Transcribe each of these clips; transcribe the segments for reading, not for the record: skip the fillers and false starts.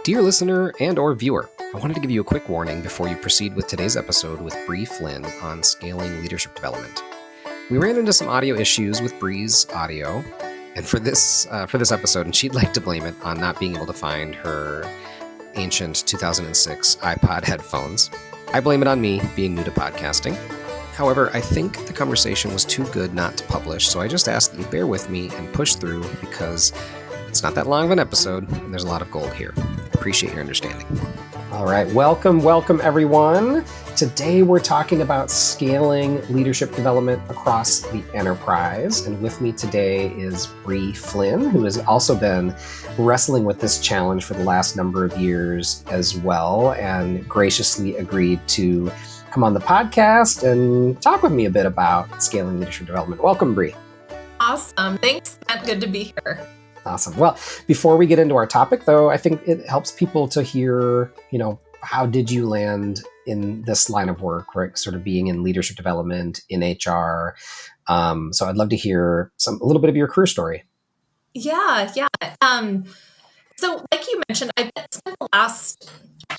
Dear listener and or viewer, I wanted to give you a quick warning before you proceed with today's episode with Bri Flynn on scaling leadership development. We ran into some audio issues with Bri's audio, and for this episode, and she'd like to blame it on not being able to find her ancient 2006 iPod headphones. I blame it on me being new to podcasting. However, I think the conversation was too good not to publish, so I just ask that you bear with me and push through because it's not that long of an episode, and there's a lot of gold here. Appreciate your understanding. All right, welcome everyone. Today we're talking about scaling leadership development across the enterprise. And with me today is Bri Flynn, who has also been wrestling with this challenge for the last number of years as well, and graciously agreed to come on the podcast and talk with me a bit about scaling leadership development. Welcome, Bri. Awesome. Thanks, Matt. Good to be here. Awesome. Well, before we get into our topic, though, I think it helps people to hear, how did you land in this line of work, right? Sort of being in leadership development in HR. So I'd love to hear a little bit of your career story. Yeah. So like you mentioned, I've spent the last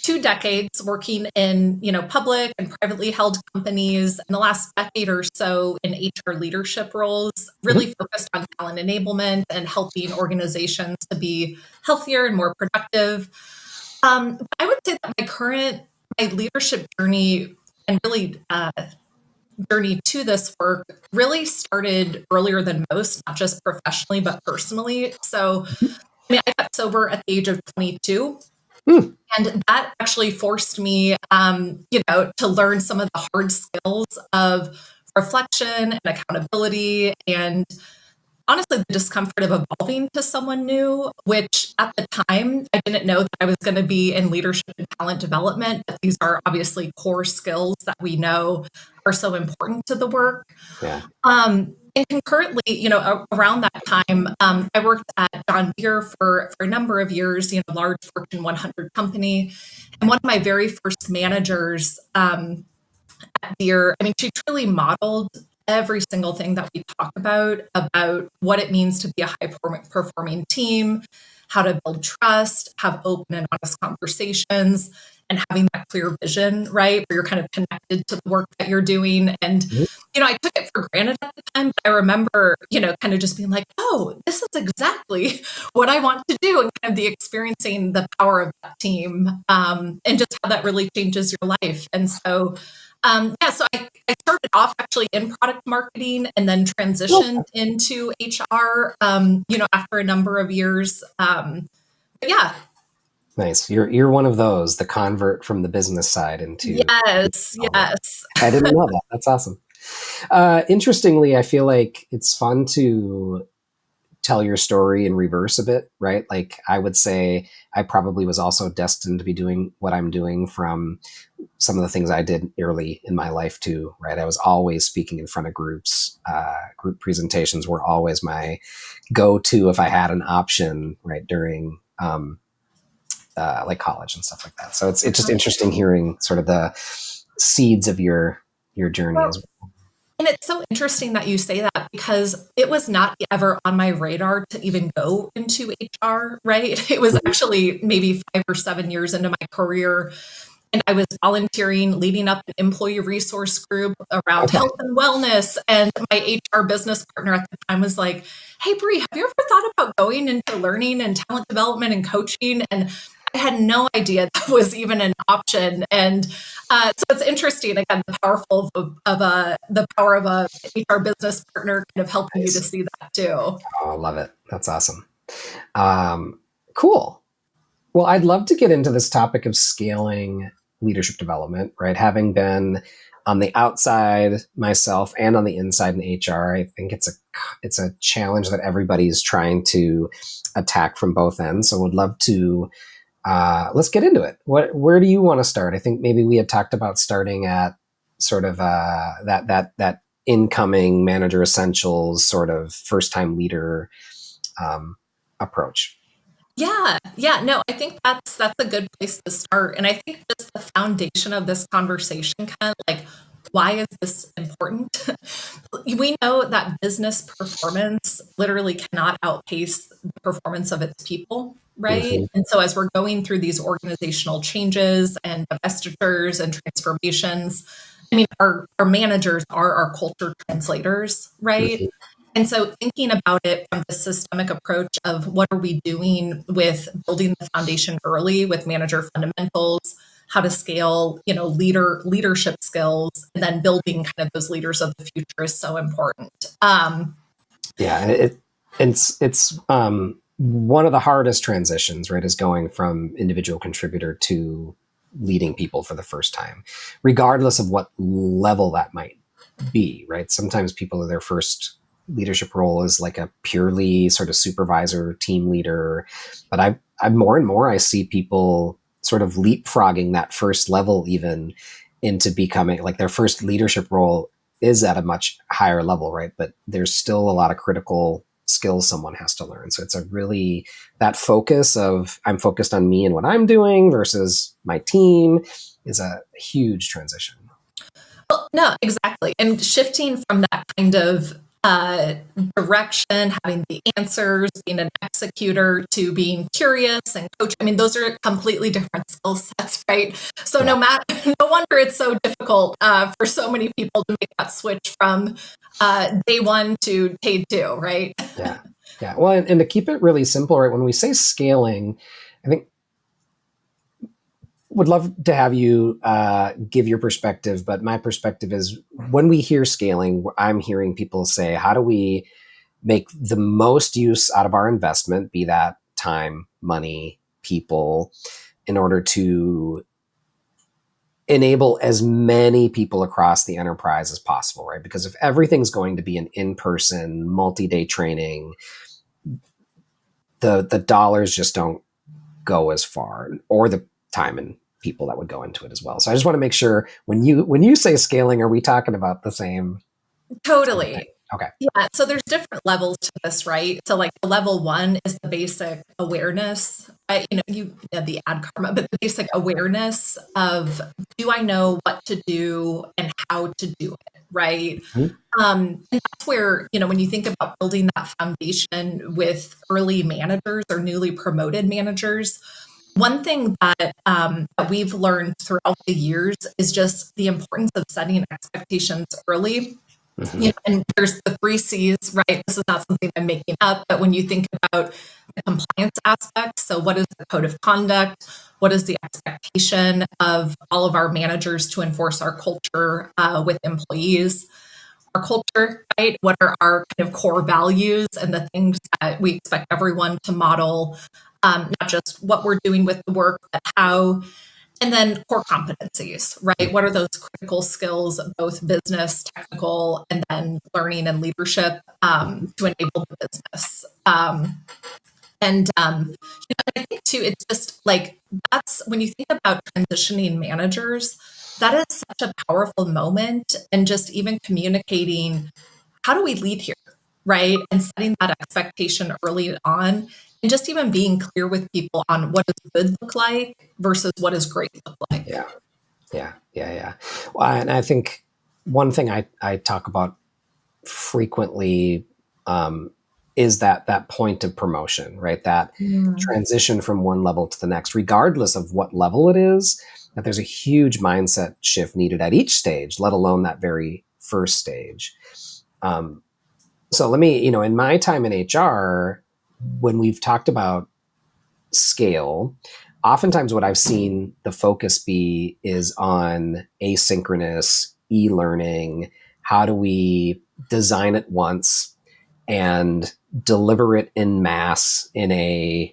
2 decades working in, public and privately held companies, and the last decade or so in HR leadership roles, really focused on talent enablement and helping organizations to be healthier and more productive. I would say that my leadership journey and really journey to this work really started earlier than most, not just professionally, but personally. So, I got sober at the age of 22. And that actually forced me, to learn some of the hard skills of reflection and accountability, and honestly, the discomfort of evolving to someone new, which at the time, I didn't know that I was going to be in leadership and talent development. But these are obviously core skills that we know are so important to the work. Yeah. And concurrently, around that time, I worked at John Deere for a number of years, large Fortune 100 company. And one of my very first managers at Deere, she truly modeled every single thing that we talk about what it means to be a high performing team, how to build trust, have open and honest conversations, and having that clear vision, right? Where you're kind of connected to the work that you're doing. And, I took it for granted at the time, but I remember, kind of just being like, oh, this is exactly what I want to do, and kind of experiencing the power of that team, and just how that really changes your life. And so, so I started off actually in product marketing and then transitioned into HR, after a number of years. Yeah. Nice. You're one of those, the convert from the business side into. Yes. I didn't know that. That's awesome. Interestingly, I feel like it's fun to tell your story in reverse a bit, right? Like I would say I probably was also destined to be doing what I'm doing from some of the things I did early in my life too, right? I was always speaking in front of groups. Group presentations were always my go-to if I had an option, right, during like college and stuff like that. So it's just interesting hearing sort of the seeds of your journey as well. And it's so interesting that you say that, because it was not ever on my radar to even go into HR, right? It was actually maybe 5 or 7 years into my career. And I was volunteering, leading up an employee resource group around health and wellness. And my HR business partner at the time was like, hey, Bri, have you ever thought about going into learning and talent development and coaching? And I had no idea that was even an option. And so it's interesting, again, the power of a HR business partner kind of helping you to see that too. Oh, I love it. That's awesome. Cool. Well, I'd love to get into this topic of scaling leadership development, right? Having been on the outside myself and on the inside in HR, I think it's a challenge that everybody's trying to attack from both ends. So would love to let's get into it. Where do you want to start? I think maybe we had talked about starting at sort of that incoming manager essentials sort of first time leader approach. Yeah. No, I think that's a good place to start. And I think just the foundation of this conversation, kind of like, why is this important? We know that business performance literally cannot outpace the performance of its people, right? And so as we're going through these organizational changes and divestitures and transformations, I mean, our managers are our culture translators, right? And so thinking about it from the systemic approach of what are we doing with building the foundation early with manager fundamentals, how to scale, leadership skills, and then building kind of those leaders of the future is so important. It's one of the hardest transitions, right, is going from individual contributor to leading people for the first time, regardless of what level that might be, right? Sometimes people their first leadership role is like a purely sort of supervisor, team leader, but I more and more I see people sort of leapfrogging that first level even into becoming like their first leadership role is at a much higher level, right? But there's still a lot of critical skills someone has to learn. So it's a really that focus of I'm focused on me and what I'm doing versus my team is a huge transition. Well, no, exactly. And shifting from that kind of direction, having the answers, being an executor to being curious and coach. I mean, those are completely different skill sets, right? So no wonder it's so difficult for so many people to make that switch from day one to day two, right? Yeah. Well, and to keep it really simple, right? When we say scaling, I think would love to have you give your perspective, but my perspective is when we hear scaling, I'm hearing people say, how do we make the most use out of our investment, be that time, money, people, in order to enable as many people across the enterprise as possible, right? Because if everything's going to be an in-person, multi-day training, the dollars just don't go as far, or the time and people that would go into it as well. So I just want to make sure when you say scaling, are we talking about the same? Totally. Okay. Yeah. So there's different levels to this, right? So like level one is the basic awareness, the ad karma, but the basic awareness of do I know what to do and how to do it, right? And that's where, when you think about building that foundation with early managers or newly promoted managers, one thing that we've learned throughout the years is just the importance of setting expectations early. And there's the 3 C's, right? This is not something I'm making up, but when you think about the compliance aspect, so what is the code of conduct? What is the expectation of all of our managers to enforce our culture with employees? Our culture, right? What are our kind of core values and the things that we expect everyone to model, not just what we're doing with the work, but how. And then core competencies, right? What are those critical skills, both business, technical, and then learning and leadership to enable the business? I think too, it's just like that's when you think about transitioning managers, that is such a powerful moment, and just even communicating how do we lead here, right? And setting that expectation early on, and just even being clear with people on what does good look like versus what does great look like. Yeah. Well, and I think one thing I talk about frequently is that point of promotion, right? That transition from one level to the next, regardless of what level it is, that there's a huge mindset shift needed at each stage, let alone that very first stage. So let me, in my time in HR, when we've talked about scale, oftentimes what I've seen the focus be is on asynchronous e-learning. How do we design it once and deliver it in mass in a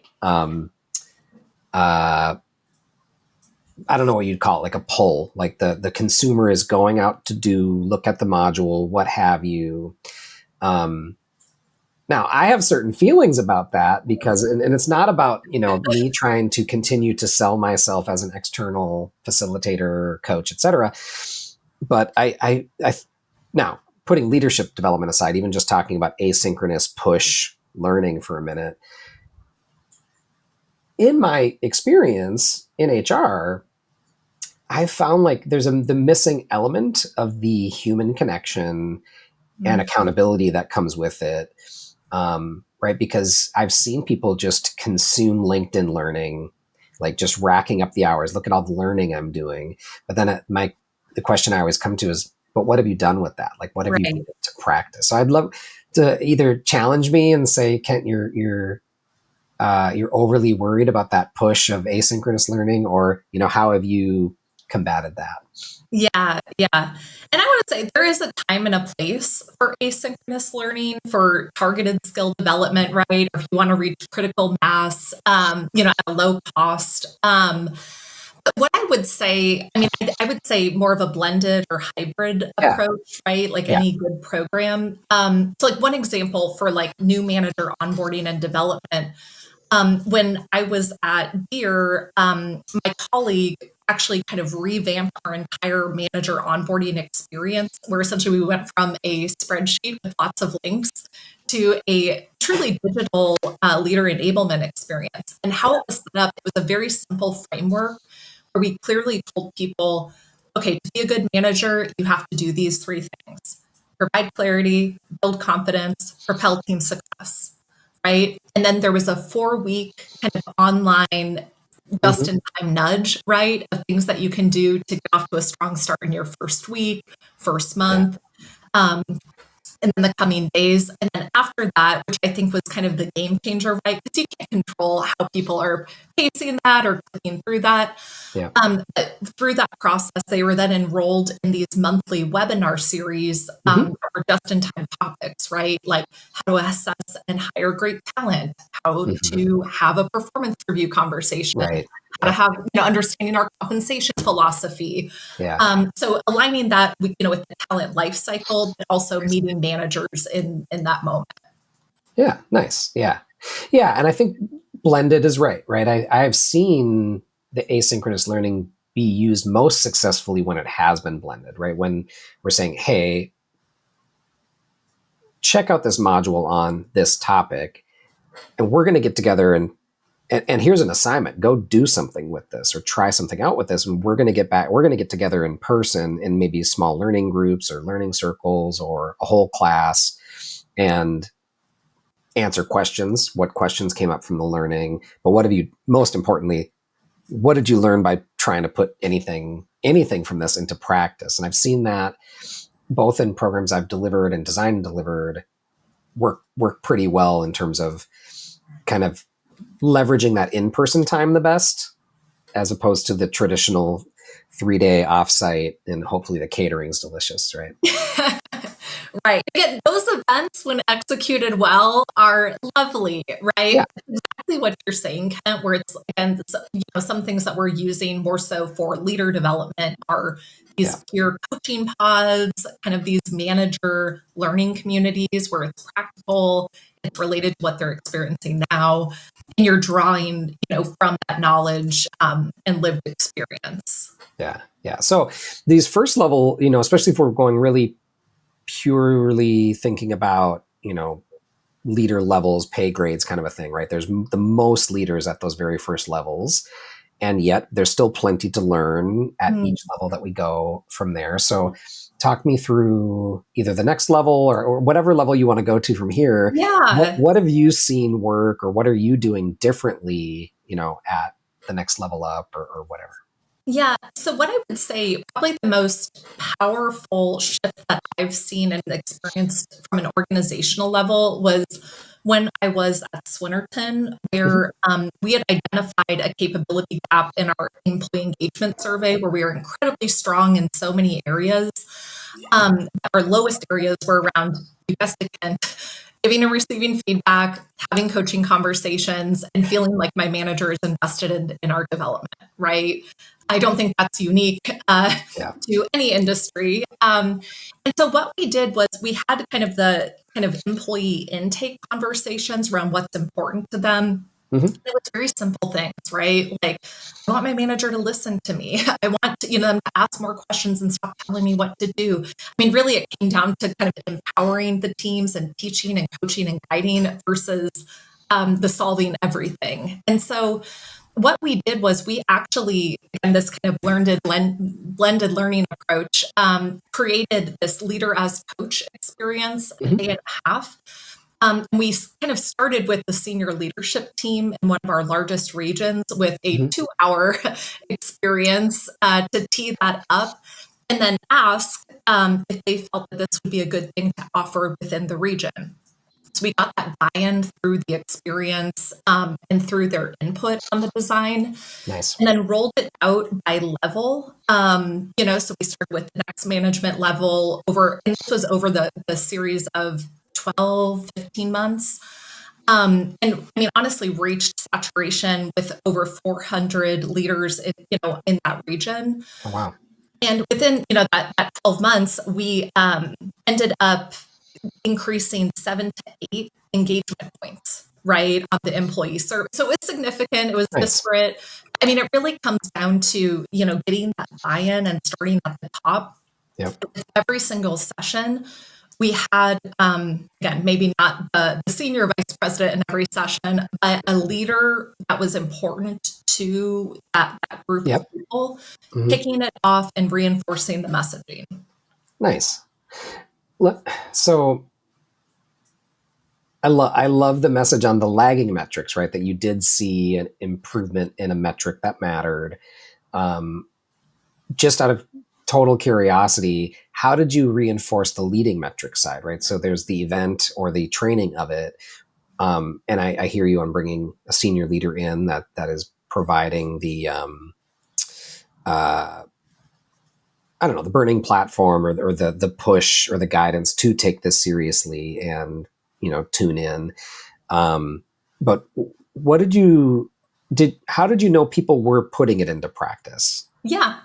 I don't know what you'd call it, like a pull, like the consumer is going out to look at the module, what have you. Now, I have certain feelings about that because, and it's not about, me trying to continue to sell myself as an external facilitator, coach, etc. But I now putting leadership development aside, even just talking about asynchronous push learning for a minute, in my experience in HR, I've found like there's the missing element of the human connection and accountability that comes with it. right? Because I've seen people just consume LinkedIn learning, like just racking up the hours. Look at all the learning I'm doing. But then the question I always come to is, but what have you done with that? Like, what have you Right. put into practice? So I'd love to either challenge me and say, Kent, you're overly worried about that push of asynchronous learning, or how have you combated that? Yeah, yeah. And I want to say there is a time and a place for asynchronous learning for targeted skill development, right? Or if you want to reach critical mass, at a low cost. But what I would say, I mean, I would say more of a blended or hybrid Yeah, approach, right? Like yeah. any good program. So like one example for like new manager onboarding and development. When I was at Deere, my colleague actually kind of revamped our entire manager onboarding experience, where essentially we went from a spreadsheet with lots of links to a truly digital leader enablement experience. And how it was set up, it was a very simple framework where we clearly told people, okay, to be a good manager, you have to do these three things: provide clarity, build confidence, propel team success, right? And then there was a 4 week kind of online just Hmm. in time nudge, right? Of things that you can do to get off to a strong start in your first week, first Yeah. month. Um, in the coming days. And then after that, which I think was kind of the game changer, right? Because you can't control how people are pacing that or clicking through that. Yeah. But through that process, they were then enrolled in these monthly webinar series Hmm. that were just in time topics, right? Like how to assess and hire great talent, how Hmm. to have a performance review conversation, Right. how to Yep. have, understanding our compensation philosophy. Yeah. So aligning that with the talent life cycle, but also meeting managers in that moment. Yeah. Nice. Yeah. Yeah. And I think blended is right. I've seen the asynchronous learning be used most successfully when it has been blended, right? When we're saying, hey, check out this module on this topic, and we're going to get together and here's an assignment: go do something with this or try something out with this, and we're going to get together in person in maybe small learning groups or learning circles or a whole class, and answer questions. What questions came up from the learning? But what have you, most importantly, what did you learn by trying to put anything from this into practice? And I've seen that both in programs I've delivered and designed and delivered work pretty well in terms of kind of leveraging that in-person time the best, as opposed to the traditional 3-day offsite, and hopefully the catering's delicious, right? Right. Again, those events, when executed well, are lovely, right? Yeah. Exactly what you're saying, Kent, where it's, again, some things that we're using more so for leader development are Yeah. these peer coaching pods, kind of these manager learning communities where it's practical, it's related to what they're experiencing now, and you're drawing, from that knowledge and lived experience. Yeah. Yeah. So these first level, especially if we're going really purely thinking about, leader levels, pay grades, kind of a thing, right? There's the most leaders at those very first levels, and yet there's still plenty to learn at Mm. each level that we go from there. So talk me through either the next level or whatever level you want to go to from here. Yeah. What have you seen work, or what are you doing differently, at the next level up, or whatever? Yeah. So, what I would say, probably the most powerful shift that I've seen and experienced from an organizational level was when I was at Swinnerton, Mhm. where we had identified a capability gap in our employee engagement survey, where we were incredibly strong in so many areas. Our lowest areas were around, you guessed it, Ken, giving and receiving feedback, having coaching conversations, and feeling like my manager is invested in our development, right? I don't think that's unique Yeah. to any industry. And so what we did was we had the kind of employee intake conversations around what's important to them. Hmm. It was very simple things, right? Like, I want my manager to listen to me. I want them to ask more questions and stop telling me what to do. I mean, really, it came down to kind of empowering the teams and teaching and coaching and guiding versus the solving everything. And so, what we did was we actually, in this kind of blended learning approach, created this leader as coach experience, a Hmm. day and a half, We kind of started with the senior leadership team in one of our largest regions with a 2-hour experience to tee that up, and then ask if they felt that this would be a good thing to offer within the region. So we got that buy-in through the experience and through their input on the design, Nice. and then rolled it out by level. So we started with the next management level and this was over the series of 12, 15 months. And I mean, honestly, reached saturation with over 400 leaders in that region. Oh, wow. And within, that 12 months, we ended up increasing 7 to 8 engagement points, right, on the employee survey. So it's significant. It was Nice. disparate. I mean, it really comes down to, getting that buy-in and starting at the top. Yep. With every single session, we had, again, maybe not the senior vice president in every session, but a leader that was important to that group of people, kicking it off and reinforcing the messaging. Nice. So I love the message on the lagging metrics, right? That you did see an improvement in a metric that mattered. Just out of total curiosity, how did you reinforce the leading metric side, right? So there's the event or the training of it. And I hear you on bringing a senior leader in that is providing the, I don't know, the burning platform or the push or the guidance to take this seriously and, tune in. But how did you know people were putting it into practice? Yeah.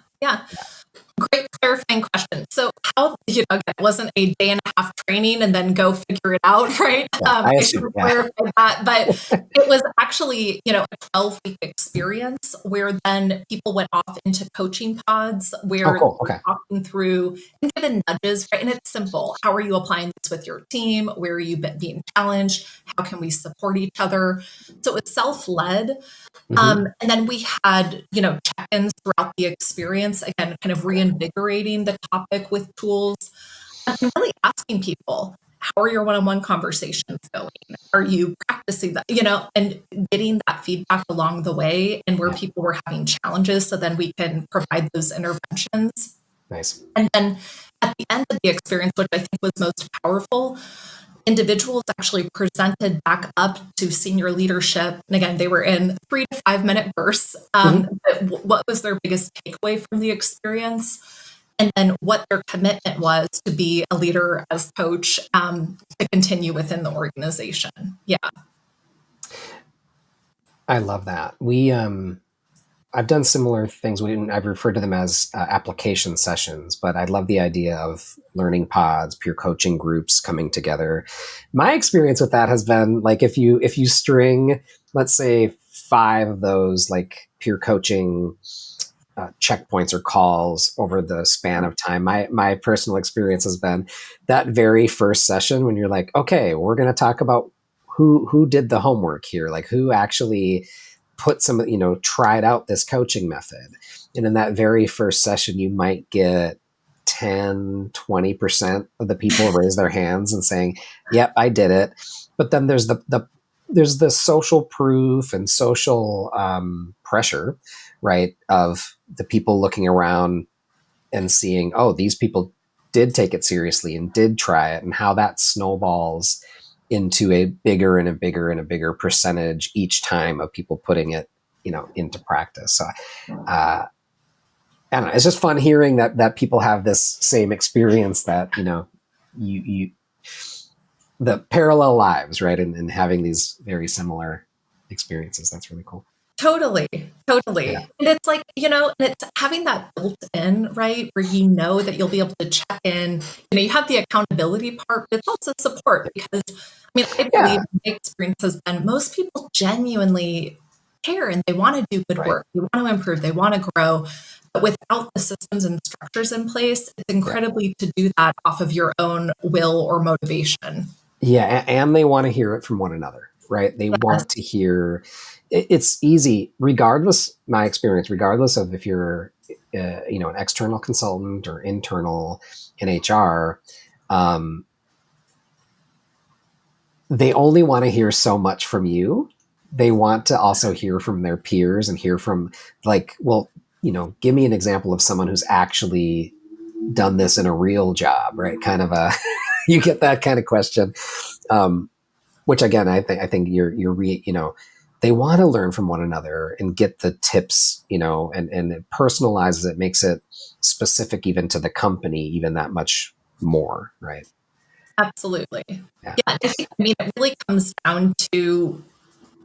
Great clarifying question. So how, again, it wasn't a day and a half training and then go figure it out, right? I should clarify that. But it was actually, a 12-week experience where then people went off into coaching pods where cool. Okay. they're talking through and given nudges, right? And it's simple. How are you applying this with your team? Where are you being challenged? How can we support each other? So it was self-led. And then we had, check-ins throughout the experience, again, kind of reinvigorating the topic with tools and really asking people, how are your one-on-one conversations going? Are you practicing that, and getting that feedback along the way and where people were having challenges so then we can provide those interventions. Nice. And then at the end of the experience, which I think was most powerful, individuals actually presented back up to senior leadership. And again, they were in 3 to 5 minute bursts. What was their biggest takeaway from the experience? And then what their commitment was to be a leader as coach to continue within the organization. Yeah. I love that. I've done similar things. I've referred to them as application sessions, but I love the idea of learning pods, peer coaching groups coming together. My experience with that has been like if you string, let's say, 5 of those like peer coaching checkpoints or calls over the span of time. My personal experience has been that very first session when you're like, okay, we're going to talk about who did the homework here, like who actually put some, tried out this coaching method. And in that very first session, you might get 10, 20% of the people raise their hands and saying, yep, I did it. But then there's the social proof and social pressure, right? Of the people looking around and seeing, oh, these people did take it seriously and did try it, and how that snowballs into a bigger and a bigger and a bigger percentage each time of people putting it, into practice. So, I don't know. It's just fun hearing that people have this same experience that, you the parallel lives, right? And having these very similar experiences. That's really cool. Totally. Yeah. And it's like, and it's having that built in, right? Where that you'll be able to check in, you have the accountability part, but it's also support because, I believe my experience has been most people genuinely care and they want to do good work. They want to improve. They want to grow. But without the systems and structures in place, it's incredibly to do that off of your own will or motivation. Yeah. And they want to hear it from one another, right? They want to hear. It's easy, regardless, my experience, regardless of if you're, an external consultant or internal in HR, they only want to hear so much from you. They want to also hear from their peers and hear from, like, well, give me an example of someone who's actually done this in a real job, right? Kind of a, you get that kind of question. Which again, I think they want to learn from one another and get the tips, and it personalizes it, makes it specific even to the company, even that much more, right? Absolutely. Yeah. Yeah, I mean, it really comes down to,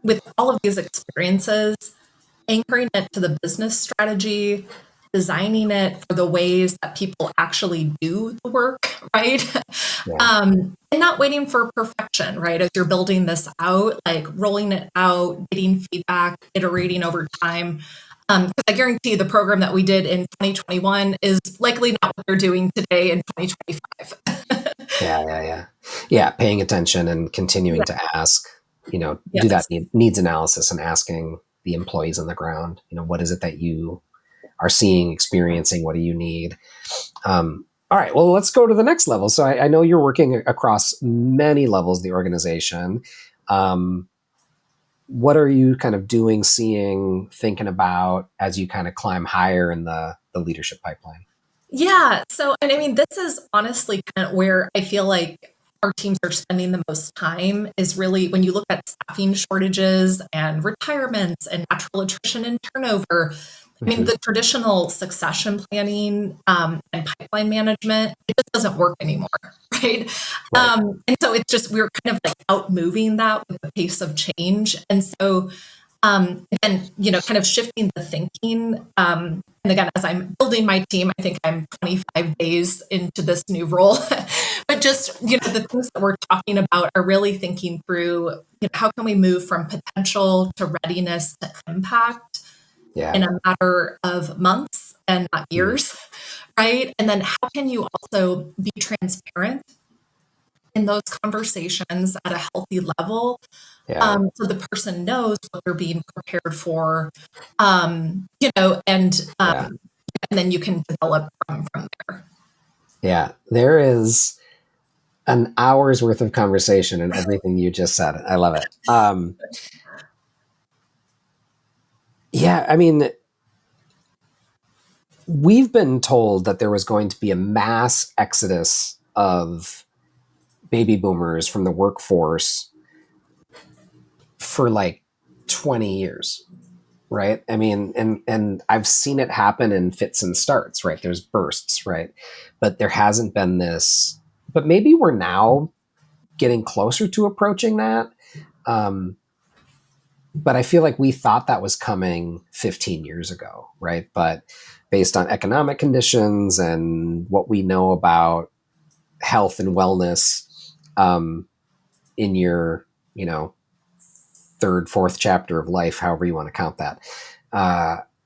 with all of these experiences, anchoring it to the business strategy, designing it for the ways that people actually do the work, right? Yeah. And not waiting for perfection, right? As you're building this out, like rolling it out, getting feedback, iterating over time. Because I guarantee the program that we did in 2021 is likely not what they're doing today in 2025. Yeah. Paying attention and continuing Yeah. to ask, do that Yes. needs analysis and asking the employees on the ground, what is it that you are seeing, experiencing? What do you need? All right, well, let's go to the next level. So I know you're working across many levels of the organization. What are you kind of doing, seeing, thinking about as you kind of climb higher in the leadership pipeline? Yeah. So, and I mean, this is honestly kind of where I feel like our teams are spending the most time, is really when you look at staffing shortages and retirements and natural attrition and turnover. I mean, Mm-hmm. the traditional succession planning and pipeline management, it just doesn't work anymore, right? Right. And so it's just, we're kind of like out moving that with the pace of change. And so, and, kind of shifting the thinking. And again, as I'm building my team, I think I'm 25 days into this new role. But just, the things that we're talking about are really thinking through, how can we move from potential to readiness to impact Yeah. in a matter of months and not years, right? And then how can you also be transparent in those conversations at a healthy level, Yeah. so the person knows what they're being prepared for, Yeah. and then you can develop from there. Yeah. There is an hour's worth of conversation in everything you just said. I love it. Yeah. I mean, we've been told that there was going to be a mass exodus of baby boomers from the workforce for like 20 years, right? I mean, and I've seen it happen in fits and starts, right? There's bursts, right? But there hasn't been this, but maybe we're now getting closer to approaching that. But I feel like we thought that was coming 15 years ago, right? But based on economic conditions and what we know about health and wellness, in your, third, fourth chapter of life, however you want to count that,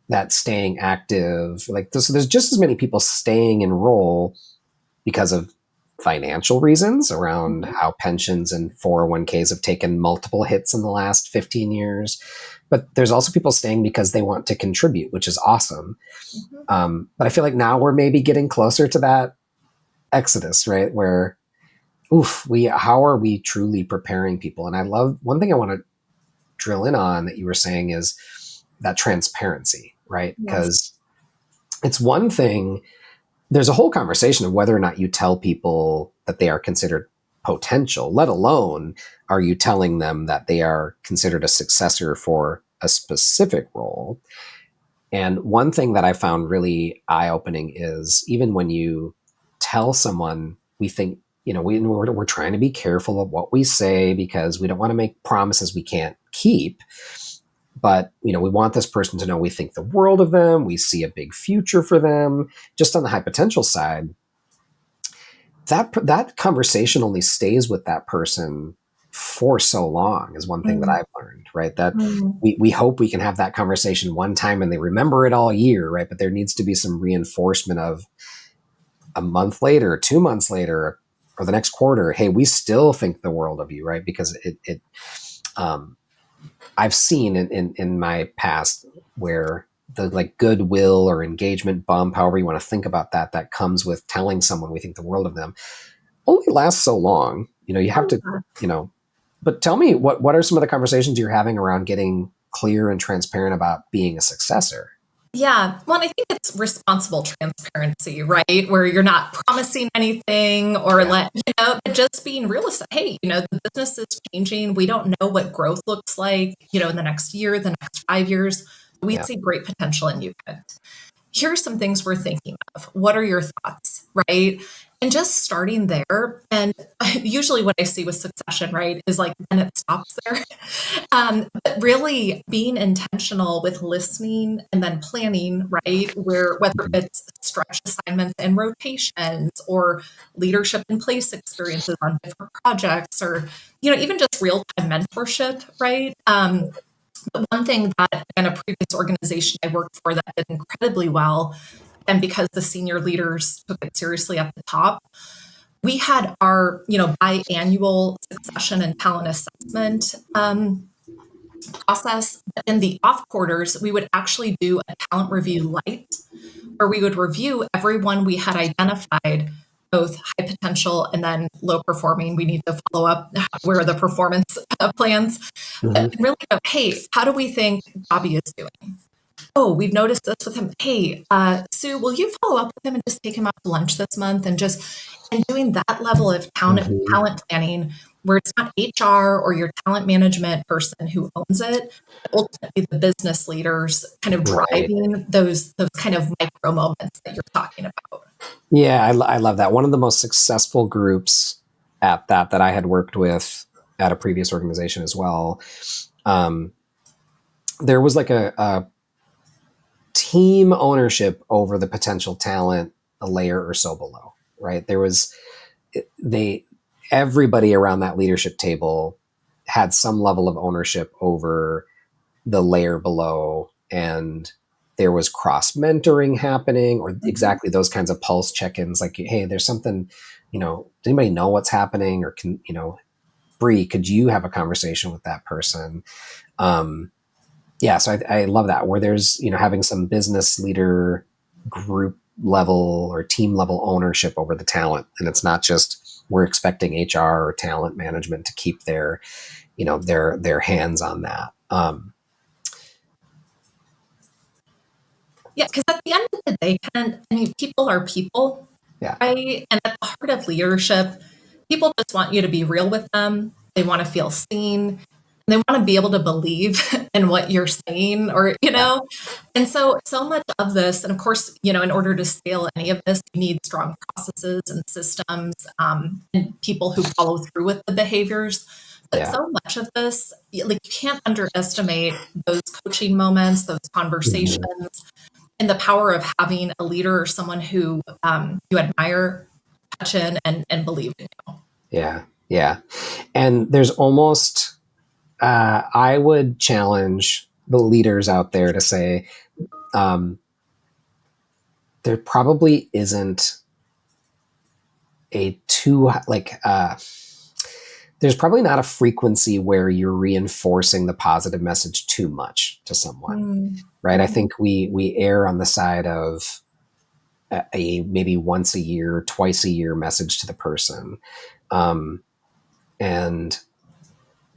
that staying active, like this, so there's just as many people staying in role because of financial reasons around how pensions and 401ks have taken multiple hits in the last 15 years. But there's also people staying because they want to contribute, which is awesome. But I feel like now we're maybe getting closer to that exodus, right? Where, how are we truly preparing people? And I love, one thing I want to drill in on that you were saying is that transparency, right? Yes. Because it's one thing, there's a whole conversation of whether or not you tell people that they are considered potential, let alone are you telling them that they are considered a successor for a specific role. And one thing that I found really eye-opening is even when you tell someone, we think, we're trying to be careful of what we say because we don't want to make promises we can't keep. But, we want this person to know we think the world of them. We see a big future for them. Just on the high potential side, that conversation only stays with that person for so long is one thing that I've learned, right? That we hope we can have that conversation one time and they remember it all year, right? But there needs to be some reinforcement of a month later, 2 months later, or the next quarter. Hey, we still think the world of you, right? Because I've seen in my past where the like goodwill or engagement bump, however you want to think about that comes with telling someone we think the world of them, only lasts so long. You have to, But tell me, what are some of the conversations you're having around getting clear and transparent about being a successor? Yeah. Well, and I think it's responsible transparency, right? Where you're not promising anything or Yeah. let, but just being realistic. Hey, the business is changing. We don't know what growth looks like, in the next year, the next 5 years. We Yeah. see great potential in you guys. Here are some things we're thinking of. What are your thoughts, right? And just starting there. And usually what I see with succession, right, is like, then it stops there. But really being intentional with listening and then planning, right, where whether Mhm. it's stretch assignments and rotations or leadership in place experiences on different projects or, even just real-time mentorship, right? But one thing that in a previous organization I worked for that did incredibly well, and because the senior leaders took it seriously at the top, we had our, biannual succession and talent assessment process. In the off quarters, we would actually do a talent review light, where we would review everyone we had identified, both high potential and then low performing. We need to follow up where are the performance plans, but Mhm. really go, hey, how do we think Bobby is doing? Oh, we've noticed this with him. Hey, Sue, will you follow up with him and just take him out to lunch this month and doing that level of Mhm. talent planning where it's not HR or your talent management person who owns it, but ultimately the business leaders kind of Right. driving those kind of micro moments that you're talking about. Yeah, I love that. One of the most successful groups at that I had worked with at a previous organization as well. Um, there was like a team ownership over the potential talent a layer or so below, right? There was they everybody around that leadership table had some level of ownership over the layer below, and there was cross mentoring happening or Mhm. exactly those kinds of pulse check-ins like, hey, there's something, does anybody know what's happening, or can, Bri, could you have a conversation with that person? um, yeah, so I love that, where there's, having some business leader group level or team level ownership over the talent, and it's not just we're expecting HR or talent management to keep their hands on that. Yeah, because at the end of the day, Ken, I mean, people are people, Yeah. right? And at the heart of leadership, people just want you to be real with them. They want to feel seen. They want to be able to believe in what you're saying, or, Yeah. and so much of this, and of course, in order to scale any of this, you need strong processes and systems, and people who follow through with the behaviors. But Yeah. so much of this, like, you can't underestimate those coaching moments, those conversations, Mhm. and the power of having a leader or someone who you admire, touch in, and believe in you. Yeah. Yeah. And there's almost, I would challenge the leaders out there to say, um, there probably isn't a too, like, there's probably not a frequency where you're reinforcing the positive message too much to someone, Mm. right? I think we err on the side of a maybe once a year, twice a year message to the person. Um, and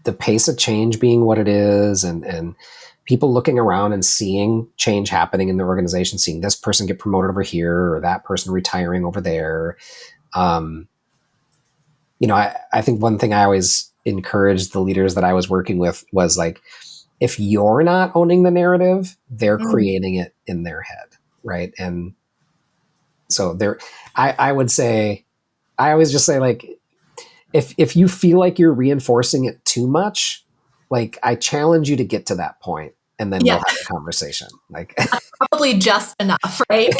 the pace of change being what it is, and people looking around and seeing change happening in the organization, seeing this person get promoted over here or that person retiring over there. Um, I think one thing I always encouraged the leaders that I was working with was like, if you're not owning the narrative, they're Mm. creating it in their head, right? And so I would say, I always just say, like, if you feel like you're reinforcing it too much, like, I challenge you to get to that point, and then we'll Yeah, have a conversation. Like, probably just enough, right?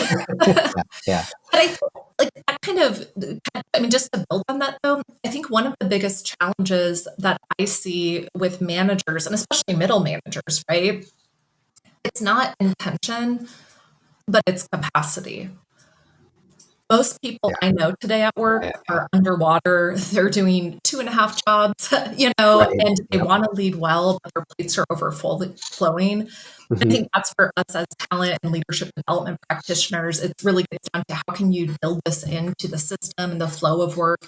yeah, yeah, But I think, like, that kind of, I mean, just to build on that though, I think one of the biggest challenges that I see with managers, and especially middle managers, right? It's not intention, but it's capacity. Most people Yeah. I know today at work Yeah. are underwater. They're doing 2.5 jobs, Right. and they Yep. want to lead well, but their plates are overflowing. I Mhm. think that's for us as talent and leadership development practitioners. It's really gets down to how can you build this into the system and the flow of work,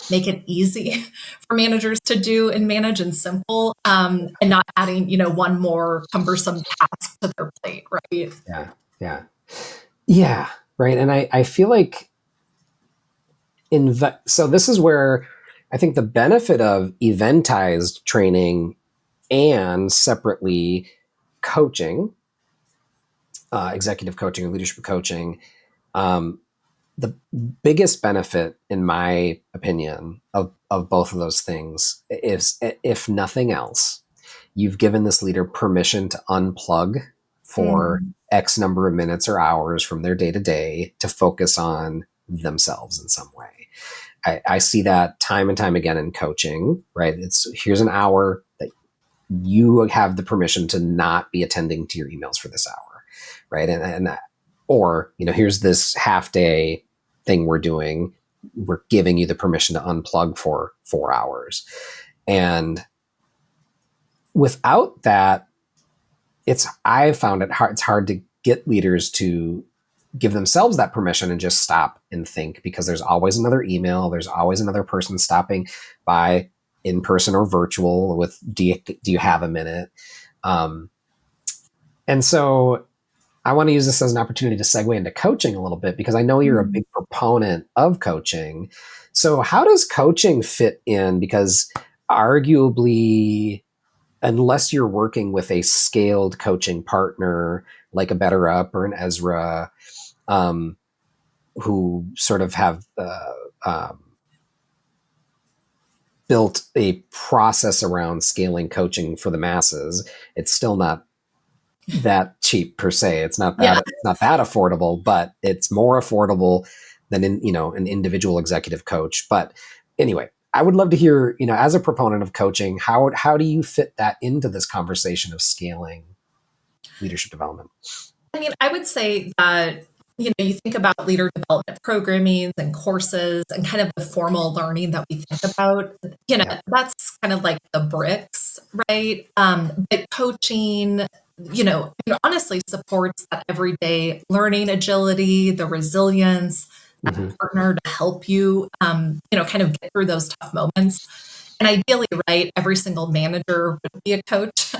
make it easy for managers to do and manage and simple, and not adding, one more cumbersome task to their plate, right? Yeah. Yeah. Yeah. Right. And I feel like so this is where I think the benefit of eventized training and separately coaching, executive coaching or leadership coaching, um, the biggest benefit, in my opinion, of both of those things is, if nothing else, you've given this leader permission to unplug for Mm. X number of minutes or hours from their day to day to focus on themselves in some way. I see that time and time again in coaching, right? Here's an hour that you have the permission to not be attending to your emails for this hour, right? Or, here's this half day thing we're doing. We're giving you the permission to unplug for 4 hours. And without that, I've found it's hard to get leaders to give themselves that permission and just stop and think, because there's always another email, there's always another person stopping by, in person or virtual, with do you have a minute? And so I want to use this as an opportunity to segue into coaching a little bit, because I know you're a big proponent of coaching. So how does coaching fit in? Because arguably, unless you're working with a scaled coaching partner like a BetterUp or an Ezra, who sort of have built a process around scaling coaching for the masses, it's still not that cheap per se. It's not Yeah. that affordable, but it's more affordable than an individual executive coach. But anyway, I would love to hear, as a proponent of coaching, how do you fit that into this conversation of scaling leadership development? I mean, I would say that, you think about leader development programming and courses and kind of the formal learning that we think about, Yeah. that's kind of like the bricks, right? But coaching, it honestly supports that everyday learning agility, the resilience, that Hmm. partner to help you, kind of get through those tough moments. And ideally, right, every single manager would be a coach.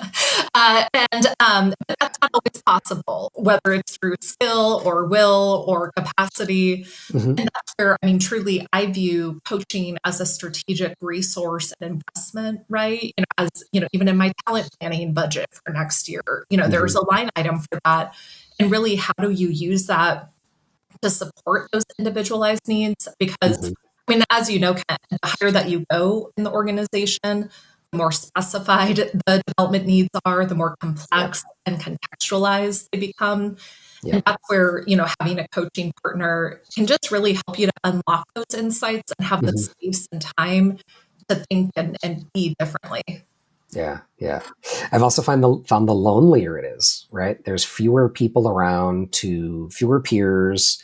But that's not always possible, whether it's through skill or will or capacity. Hmm. And that's where, I mean, truly, I view coaching as a strategic resource and investment, right? Even in my talent planning budget for next year, there's Hmm. a line item for that. And really, how do you use that to support those individualized needs? Because, Hmm. I mean, as you know, Ken, the higher that you go in the organization, the more specified the development needs are, the more Yep. complex and contextualized they become. And Yep. that's where, having a coaching partner can just really help you to unlock those insights and have the Hmm. space and time to think and be differently. Yeah. Yeah. I've also found the lonelier it is, right? There's fewer people around, fewer peers,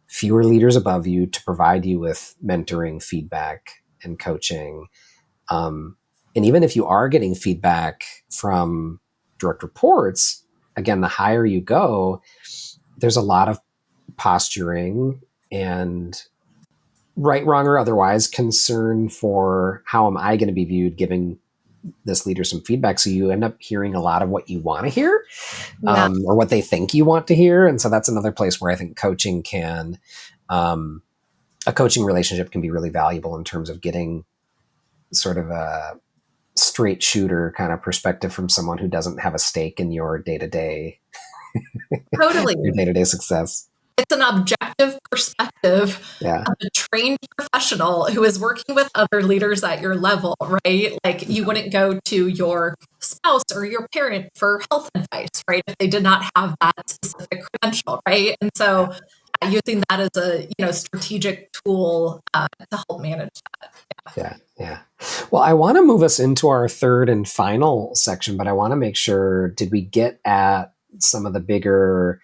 fewer leaders above you to provide you with mentoring, feedback, and coaching. Um, and even if you are getting feedback from direct reports, again, the higher you go, there's a lot of posturing and, right, wrong, or otherwise, concern for how am I going to be viewed, giving this leader some feedback. So you end up hearing a lot of what you want to hear, Yeah, or what they think you want to hear. And so that's another place where I think a coaching relationship can be really valuable in terms of getting sort of a straight shooter kind of perspective from someone who doesn't have a stake in your day-to-day totally. success. It's an objective perspective Yeah. of a trained professional who is working with other leaders at your level, right? Like you wouldn't go to your spouse or your parent for health advice, right? If they did not have that specific credential, right? And so using that as a strategic tool to help manage that. Yeah. Yeah. Well, I want to move us into our third and final section, but I want to make sure, did we get at some of the bigger,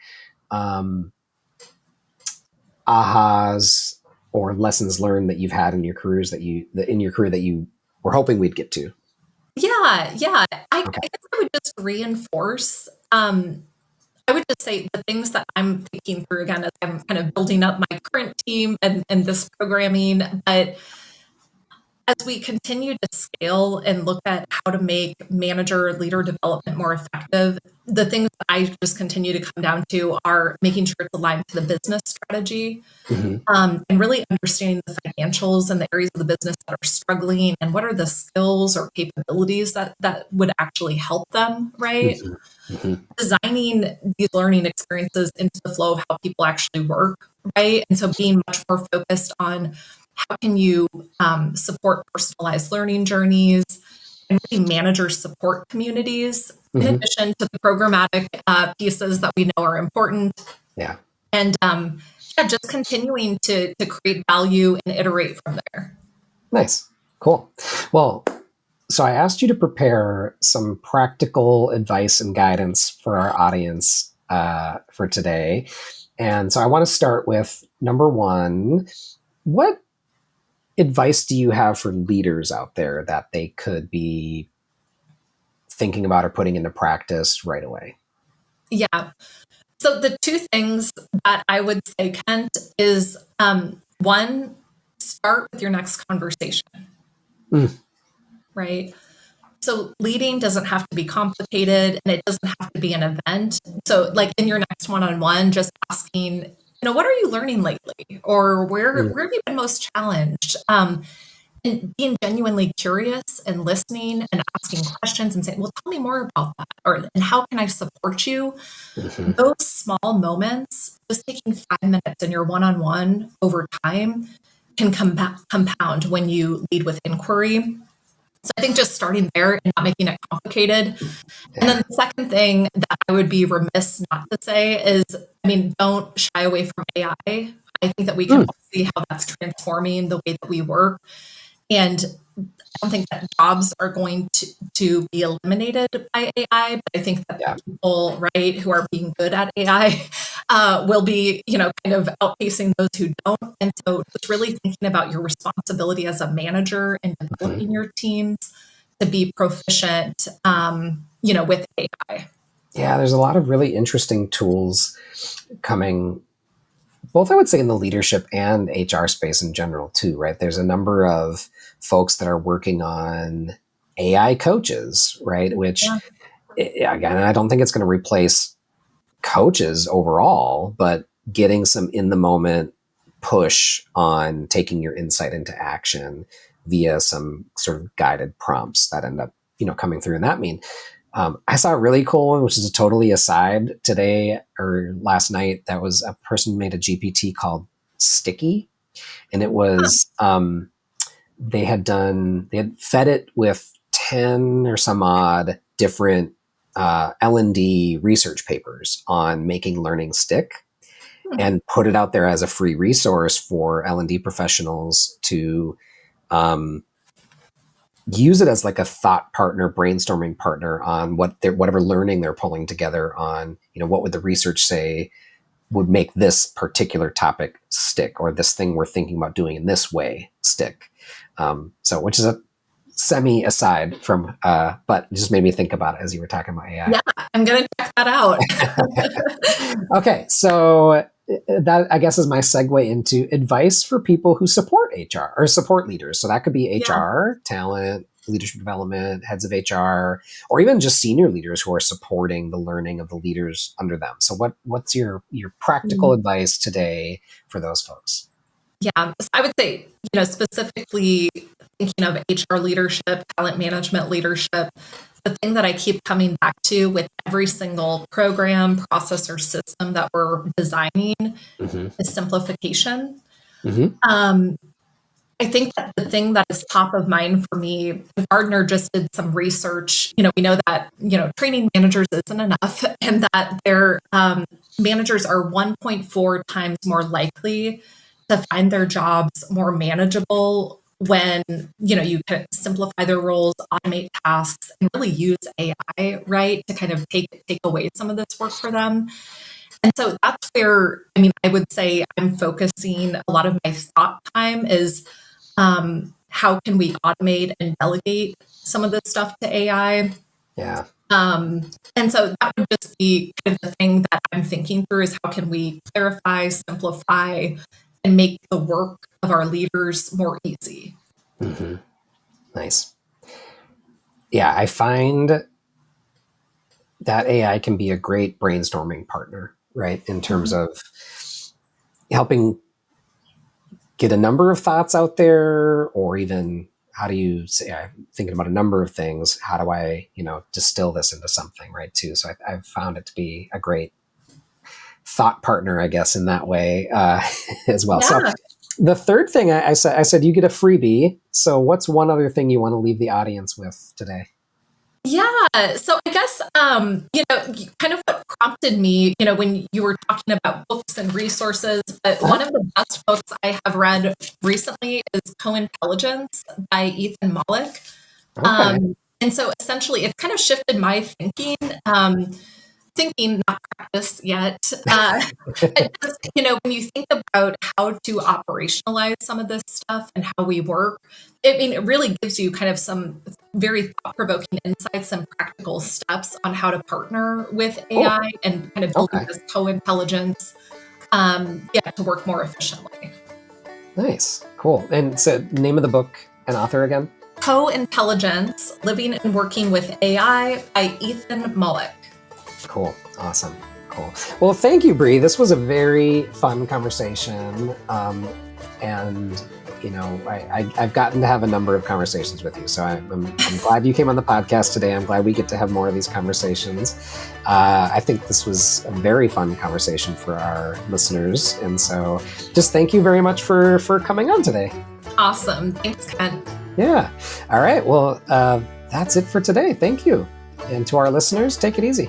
ahas or lessons learned that you've had in your careers in your career that you were hoping we'd get to? Yeah. I Okay. guess I would just reinforce. I would just say the things that I'm thinking through again as I'm kind of building up my current team and this programming. But as we continue to scale and look at how to make manager leader development more effective, the things that I just continue to come down to are making sure it's aligned to the business strategy, Hmm. and really understanding the financials and the areas of the business that are struggling and what are the skills or capabilities that would actually help them, right? Hmm. Hmm. Designing these learning experiences into the flow of how people actually work, right? And so being much more focused on how can you support personalized learning journeys and really manager support communities, in Hmm. addition to the programmatic pieces that we know are important. Yeah. And yeah, just continuing to create value and iterate from there. Nice. Cool. Well, so I asked you to prepare some practical advice and guidance for our audience for today. And so I want to start with number one. What advice do you have for leaders out there that they could be thinking about or putting into practice right away? Yeah. So the two things that I would say, Kent, is one, start with your next conversation, Mm. right? So leading doesn't have to be complicated and it doesn't have to be an event. So like in your next one-on-one, just asking, what are you learning lately? Or Mm. where have you been most challenged? And being genuinely curious and listening and asking questions and saying, well, tell me more about that. And how can I support you? Mhm. Those small moments, just taking 5 minutes in your one-on-one over time can compound when you lead with inquiry. So I think just starting there and not making it complicated. And then Yeah. the second thing that I would be remiss not to say is, don't shy away from AI. I think that we can Mm. all see how that's transforming the way that we work. And I don't think that jobs are going to be eliminated by AI, but I think that Yeah. the people, right, who are being good at AI will be, kind of outpacing those who don't. And so it's really thinking about your responsibility as a manager and Mhm. developing your teams to be proficient, with AI. Yeah, there's a lot of really interesting tools coming, both I would say in the leadership and HR space in general too, right? There's a number of folks that are working on AI coaches, right? Which, Yeah. again, I don't think it's going to replace coaches overall, but getting some in the moment push on taking your insight into action via some sort of guided prompts that end up, coming through. And that mean, I saw a really cool one, which is a totally aside today or last night. That was a person made a GPT called Sticky, and it was they had fed it with 10 or some odd different L&D research papers on making learning stick, Hmm. and put it out there as a free resource for L&D professionals to um, use it as like a thought partner, brainstorming partner on whatever learning they're pulling together on, what would the research say would make this particular topic stick, or this thing we're thinking about doing in this way stick. So, which is a semi aside from, but just made me think about it as you were talking about AI. Yeah, I'm going to check that out. Okay, so that I guess is my segue into advice for people who support HR or support leaders. So that could be Yeah. HR, talent, leadership development, heads of HR, or even just senior leaders who are supporting the learning of the leaders under them. So what's your practical advice today for those folks? Yeah, so I would say, specifically thinking of HR leadership, talent management leadership, the thing that I keep coming back to with every single program, process, or system that we're designing Hmm. is simplification. Hmm. Um, I think that the thing that is top of mind for me, Gardner just did some research. We know that, training managers isn't enough and that their managers are 1.4 times more likely to find their jobs more manageable when, you can simplify their roles, automate tasks, and really use AI, right, to kind of take away some of this work for them. And so that's where, I mean, I would say I'm focusing a lot of my thought time is how can we automate and delegate some of this stuff to AI? Yeah. And so that would just be kind of the thing that I'm thinking through is how can we clarify, simplify, and make the work of our leaders more easy. Mm-hmm. Nice. Yeah, I find that AI can be a great brainstorming partner, right? In terms Mhm. of helping get a number of thoughts out there, or even how do you say, I'm thinking about a number of things. How do I, distill this into something, right? Too. So I've found it to be a great thought partner, I guess, in that way as well. So Yeah. the third thing I said you get a freebie. So what's one other thing you want to leave the audience with today? Yeah. So I guess, kind of what prompted me, when you were talking about books and resources, but one Uh-huh. of the best books I have read recently is Co-Intelligence by Ethan Mollick. Okay. And so essentially it's kind of shifted my thinking. Thinking, not practice yet. But just, when you think about how to operationalize some of this stuff and how we work, I mean, it really gives you kind of some very thought-provoking insights and practical steps on how to partner with Cool. AI and kind of building Okay. this co-intelligence, to work more efficiently. Nice. Cool. And so name of the book and author again? Co-Intelligence, Living and Working with AI by Ethan Mollick. Cool. Awesome. Cool. Well, thank you, Bri. This was a very fun conversation. And, I've gotten to have a number of conversations with you. So I'm glad you came on the podcast today. I'm glad we get to have more of these conversations. I think this was a very fun conversation for our listeners. And so just thank you very much for coming on today. Awesome. Thanks, Ken. Yeah. All right. Well, that's it for today. Thank you. And to our listeners, take it easy.